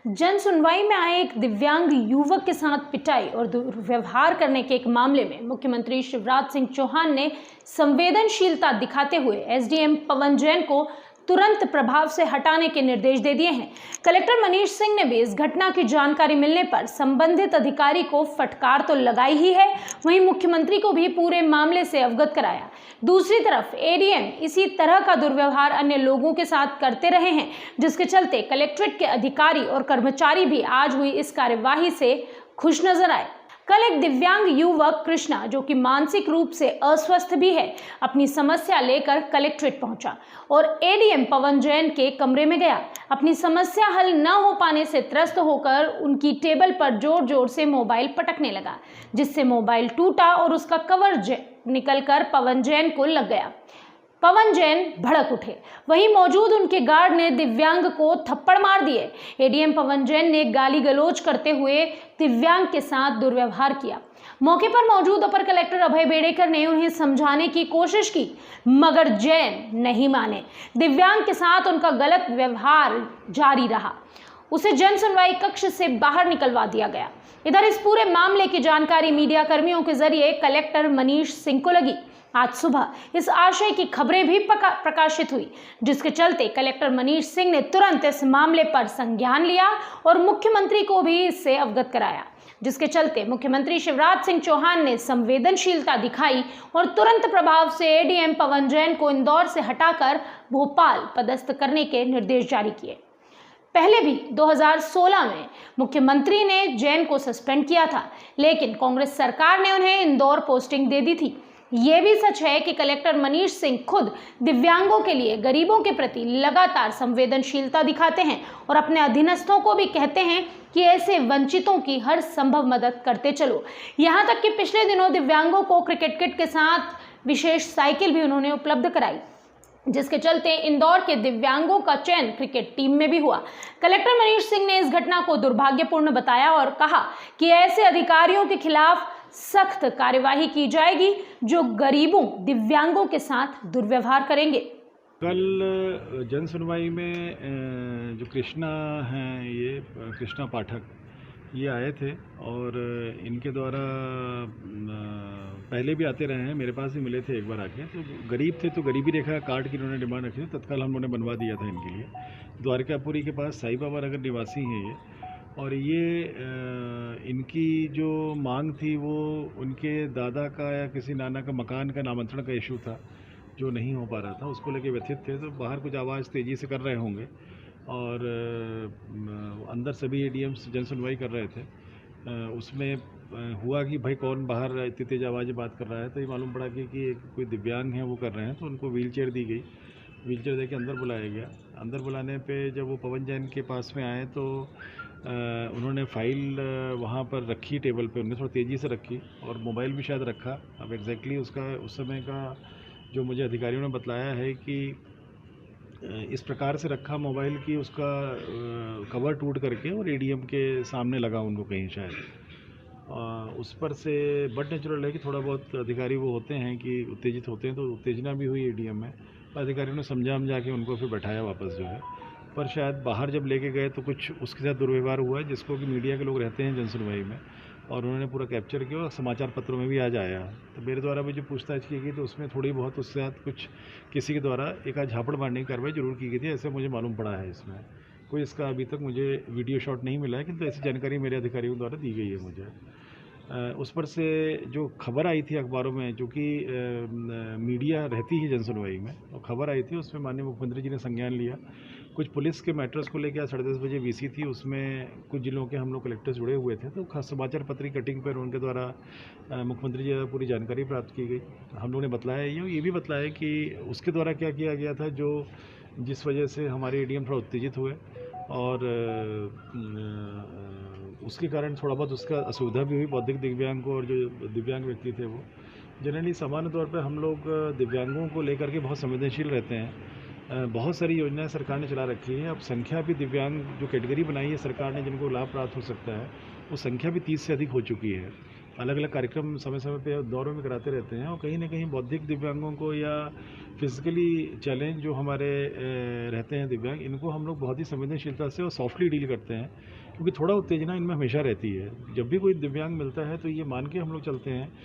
जन सुनवाई में आए एक दिव्यांग युवक के साथ पिटाई और दुर्व्यवहार करने के एक मामले में मुख्यमंत्री शिवराज सिंह चौहान ने संवेदनशीलता दिखाते हुए एसडीएम पवन जैन को तुरंत प्रभाव से हटाने के निर्देश दे दिए हैं। कलेक्टर मनीष सिंह ने भी इस घटना की जानकारी मिलने पर संबंधित अधिकारी को फटकार तो लगाई ही है, वहीं मुख्यमंत्री को भी पूरे मामले से अवगत कराया। दूसरी तरफ एडीएम इसी तरह का दुर्व्यवहार अन्य लोगों के साथ करते रहे हैं, जिसके चलते कलेक्ट्रेट के अधिकारी और कर्मचारी भी आज हुई इस कार्यवाही से खुश नजर आए। कल एक दिव्यांग युवक कृष्णा, जो कि मानसिक रूप से अस्वस्थ भी है, अपनी समस्या लेकर कलेक्ट्रेट पहुंचा और एडीएम पवन जैन के कमरे में गया। अपनी समस्या हल न हो पाने से त्रस्त होकर उनकी टेबल पर जोर जोर से मोबाइल पटकने लगा, जिससे मोबाइल टूटा और उसका कवर निकलकर पवन जैन को लग गया। पवन जैन भड़क उठे, वहीं मौजूद उनके गार्ड ने दिव्यांग को थप्पड़ मार दिए। एडीएम पवन जैन ने गाली गलौज करते हुए दिव्यांग के साथ दुर्व्यवहार किया। मौके पर मौजूद अपर कलेक्टर अभय बेड़ेकर ने उन्हें समझाने की कोशिश की, मगर जैन नहीं माने। दिव्यांग के साथ उनका गलत व्यवहार जारी रहा। उसे जन सुनवाई कक्ष से बाहर निकलवा दिया गया। इधर इस पूरे मामले की जानकारी मीडिया कर्मियों के जरिए कलेक्टर मनीष सिंह को लगी। आज सुबह इस आशय की खबरें भी प्रकाशित हुई, जिसके चलते कलेक्टर मनीष सिंह ने तुरंत इस मामले पर संज्ञान लिया और मुख्यमंत्री को भी इससे अवगत कराया, जिसके चलते मुख्यमंत्री शिवराज सिंह चौहान ने संवेदनशीलता दिखाई और तुरंत प्रभाव से एडीएम पवन जैन को इंदौर से हटाकर भोपाल पदस्थ करने के निर्देश जारी किए। पहले भी 2016 में मुख्यमंत्री ने जैन को सस्पेंड किया था, लेकिन कांग्रेस सरकार ने उन्हें इंदौर पोस्टिंग दे दी थी। ये भी सच है कि कलेक्टर मनीष सिंह खुद दिव्यांगों के लिए, गरीबों के प्रति लगातार संवेदनशीलता दिखाते हैं और अपने अधीनस्थों को भी कहते हैं कि ऐसे वंचितों की हर संभव मदद करते चलो। यहाँ तक कि पिछले दिनों दिव्यांगों को क्रिकेट किट के साथ विशेष साइकिल भी उन्होंने उपलब्ध कराई, जिसके चलते इंदौर के दिव्यांगों का चयन क्रिकेट टीम में भी हुआ। कलेक्टर मनीष सिंह ने इस घटना को दुर्भाग्यपूर्ण बताया और कहा कि ऐसे अधिकारियों के खिलाफ सख्त कार्यवाही की जाएगी जो गरीबों, दिव्यांगों के साथ दुर्व्यवहार करेंगे। कल जन सुनवाई में जो कृष्णा हैं, ये कृष्णा पाठक, ये आए थे और इनके द्वारा पहले भी आते रहे हैं, मेरे पास भी मिले थे एक बार आके। तो गरीब थे, तो गरीबी रेखा कार्ड की इन्होंने डिमांड रखी थी, तत्काल हमने बनवा दिया था इनके लिए। द्वारकापुरी के पास साई बाबा नगर निवासी हैं ये, और ये इनकी जो मांग थी वो उनके दादा का या किसी नाना का मकान का नामांतरण का इशू था, जो नहीं हो पा रहा था, उसको लेके व्यथित थे। तो बाहर कुछ आवाज़ तेज़ी से कर रहे होंगे और अंदर सभी एडीएम्स जन सुनवाई कर रहे थे। उसमें हुआ कि भाई कौन बाहर इतनी तेज़ आवाज़ बात कर रहा है, तो ये मालूम पड़ा कि कोई दिव्यांग है वो कर रहे हैं। तो उनको व्हीलचेयर दी गई, व्हीलचेयर दे के अंदर बुलाया गया। अंदर बुलाने पे जब वो पवन जैन के पास में आए तो उन्होंने फाइल वहाँ पर रखी टेबल पे, उन्होंने थोड़ा तेज़ी से रखी और मोबाइल भी शायद रखा। अब एग्जैक्टली उसका उस समय का जो मुझे अधिकारियों ने बताया है कि इस प्रकार से रखा मोबाइल की उसका कवर टूट करके और एडीएम के सामने लगा उनको कहीं शायद। उस पर से बट नेचुरल है कि थोड़ा बहुत अधिकारी वो होते हैं कि उत्तेजित होते हैं, तो उत्तेजना भी हुई एडीएम में। अधिकारियों ने समझा के उनको फिर बैठाया वापस जो है, पर शायद बाहर जब लेके गए तो कुछ उसके साथ दुर्व्यवहार हुआ है, जिसको कि मीडिया के लोग रहते हैं जन सुनवाई में, और उन्होंने पूरा कैप्चर किया और समाचार पत्रों में भी आज आया। तो मेरे द्वारा भी जो पूछताछ की गई तो उसमें थोड़ी बहुत उसके साथ कुछ किसी के द्वारा एक आध झापड़ मारने की कार्रवाई जरूर की गई थी, ऐसे मुझे मालूम पड़ा है। इसमें कोई इसका अभी तक मुझे वीडियो शॉट नहीं मिला है, किंतु ऐसी जानकारी मेरे अधिकारियों द्वारा दी गई है मुझे। उस पर से जो खबर आई थी अखबारों में, जो कि मीडिया रहती है जन सुनवाई में, और खबर आई थी उसमें माननीय मुख्यमंत्री जी ने संज्ञान लिया। कुछ पुलिस के मैटर्स को लेकर 10:30 बजे वीसी थी, उसमें कुछ जिलों के हम लोग कलेक्टर्स जुड़े हुए थे, तो खास समाचार पत्र की कटिंग पर उनके द्वारा मुख्यमंत्री जी द्वारा पूरी जानकारी प्राप्त की गई। हम लोगों ने बतलाया ये भी बतलाया कि उसके द्वारा क्या किया गया था, जो जिस वजह से हमारे एडीएम थोड़ा उत्तेजित हुए और उसके कारण थोड़ा बहुत उसका असुविधा भी हुई बौद्धिक दिव्यांग को। और जो दिव्यांग व्यक्ति थे वो जनरली सामान्य तौर पर हम लोग दिव्यांगों को लेकर के बहुत संवेदनशील रहते हैं। बहुत सारी योजनाएं सरकार ने चला रखी है। अब संख्या भी दिव्यांग जो कैटेगरी बनाई है सरकार ने जिनको लाभ प्राप्त हो सकता है, वो संख्या भी 30 से अधिक हो चुकी है। अलग अलग कार्यक्रम समय समय पे दौरों में कराते रहते हैं और कहीं ना कहीं बौद्धिक दिव्यांगों को या फिजिकली चैलेंज जो हमारे रहते हैं दिव्यांग, इनको हम लोग बहुत ही संवेदनशीलता से और सॉफ्टली डील करते हैं, क्योंकि थोड़ा उत्तेजना इनमें हमेशा रहती है। जब भी कोई दिव्यांग मिलता है तो ये मान के हम लोग चलते हैं